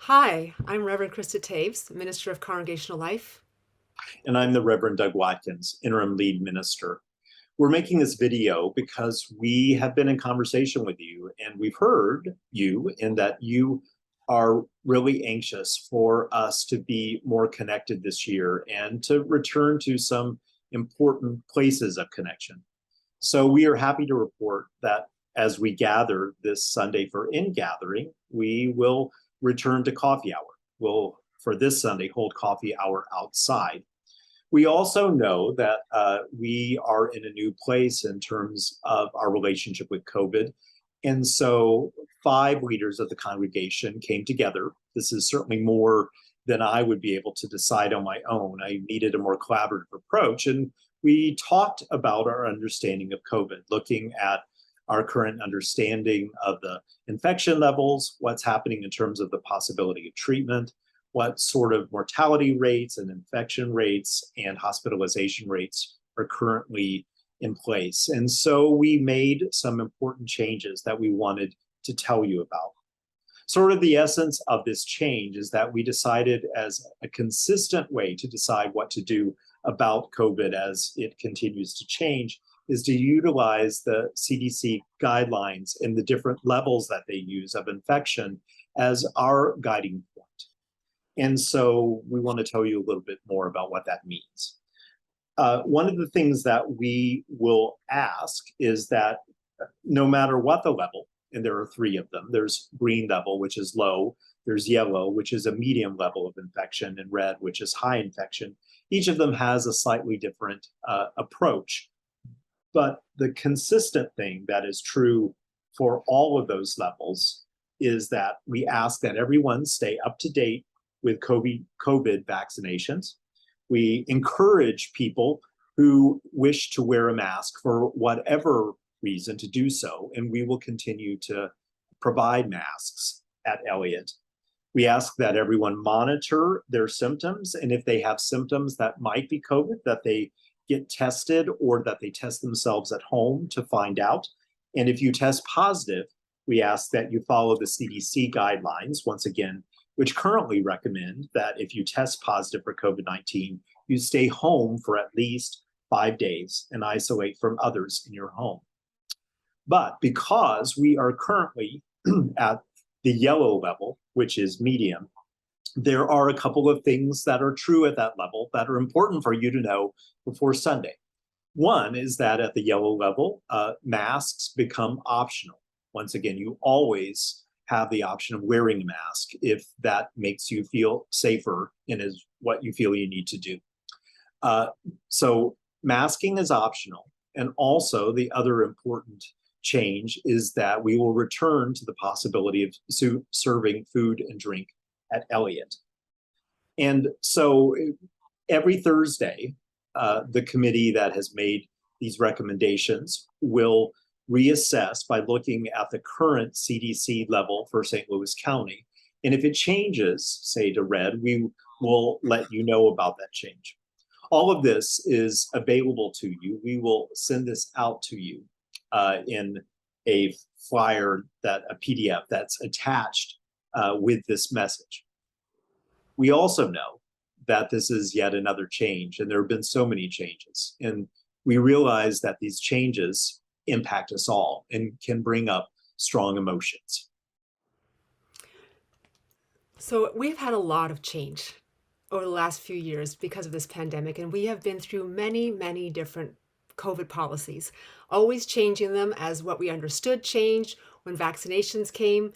Hi, I'm Reverend Krista Taves, Minister of Congregational Life. And I'm the Reverend Doug Watkins, Interim Lead Minister. We're making this video because we have been in conversation with you and we've heard you in that you are really anxious for us to be more connected this year and to return to some important places of connection. So we are happy to report that as we gather this Sunday for Ingathering, we will return to coffee hour. We'll, for this Sunday, hold coffee hour outside. We also know that we are in a new place in terms of our relationship with COVID. And so 5 leaders of the congregation came together. This is certainly more than I would be able to decide on my own. I needed a more collaborative approach. And we talked about our understanding of COVID, looking at our current understanding of the infection levels, what's happening in terms of the possibility of treatment, what sort of mortality rates and infection rates and hospitalization rates are currently in place. And so we made some important changes that we wanted to tell you about. Sort of the essence of this change is that we decided as a consistent way to decide what to do about COVID as it continues to change is to utilize the CDC guidelines and the different levels that they use of infection as our guiding point. And so we want to tell you a little bit more about what that means. One of the things that we will ask is that no matter what the level, and there are 3 of them, there's green level, which is low, there's yellow, which is a medium level of infection, and red, which is high infection. Each of them has a slightly different approach. But the consistent thing that is true for all of those levels is that we ask that everyone stay up to date with COVID vaccinations. We encourage people who wish to wear a mask for whatever reason to do so, and we will continue to provide masks at Elliott. We ask that everyone monitor their symptoms, and if they have symptoms that might be COVID, that they get tested or that they test themselves at home to find out. And if you test positive, we ask that you follow the CDC guidelines, once again, which currently recommend that if you test positive for COVID-19, you stay home for at least 5 days and isolate from others in your home. But because we are currently at the yellow level, which is medium, there are a couple of things that are true at that level that are important for you to know before Sunday. One is that at the yellow level, masks become optional. Once again, you always have the option of wearing a mask if that makes you feel safer and is what you feel you need to do. So masking is optional. And also the other important change is that we will return to the possibility of serving food and drink at Elliott. And so every Thursday, the committee that has made these recommendations will reassess by looking at the current CDC level for St. Louis County. And if it changes, say to red, we will let you know about that change. All of this is available to you. We will send this out to you in a flyer, a PDF that's attached with this message. We also know that this is yet another change, and there have been so many changes. And we realize that these changes impact us all and can bring up strong emotions. So, we've had a lot of change over the last few years because of this pandemic, and we have been through many, many different COVID policies, always changing them as what we understood changed. When vaccinations came,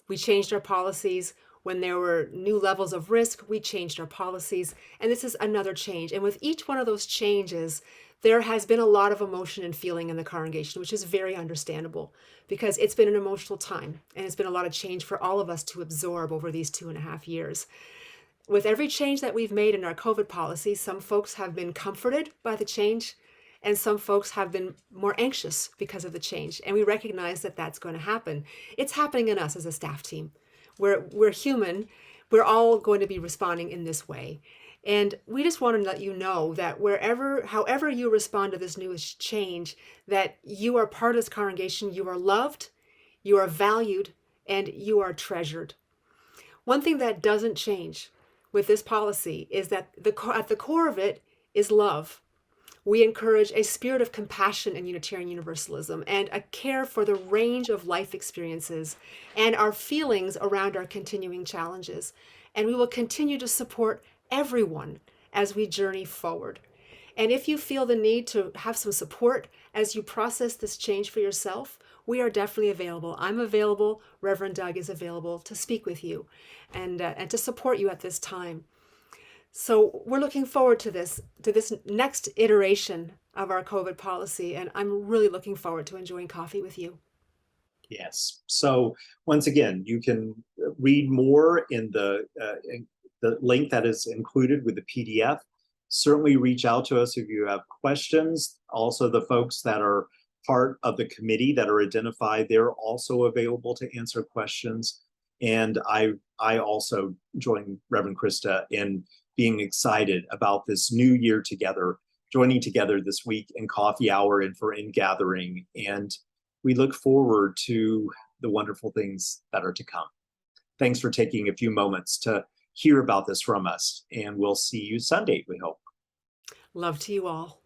we changed our policies. When there were new levels of risk, we changed our policies. And this is another change. And with each one of those changes, there has been a lot of emotion and feeling in the congregation, which is very understandable because it's been an emotional time and it's been a lot of change for all of us to absorb over these 2.5 years. With every change that we've made in our COVID policy, some folks have been comforted by the change and some folks have been more anxious because of the change. And we recognize that that's going to happen. It's happening in us as a staff team. We're human. We're all going to be responding in this way. And we just want to let you know that however you respond to this newest change, that you are part of this congregation, you are loved, you are valued, and you are treasured. One thing that doesn't change with this policy is that at the core of it is love. We encourage a spirit of compassion in Unitarian Universalism and a care for the range of life experiences and our feelings around our continuing challenges. And we will continue to support everyone as we journey forward. And if you feel the need to have some support as you process this change for yourself, we are definitely available. I'm available. Reverend Doug is available to speak with you and to support you at this time. So we're looking forward to this next iteration of our COVID policy, and I'm really looking forward to enjoying coffee with you. Yes. So once again, you can read more in the link that is included with the PDF. Certainly reach out to us if you have questions. Also, the folks that are part of the committee that are identified, they're also available to answer questions. And I also join Reverend Krista in being excited about this new year together, joining together this week in coffee hour and for Ingathering. And we look forward to the wonderful things that are to come. Thanks for taking a few moments to hear about this from us, and we'll see you Sunday, we hope. Love to you all.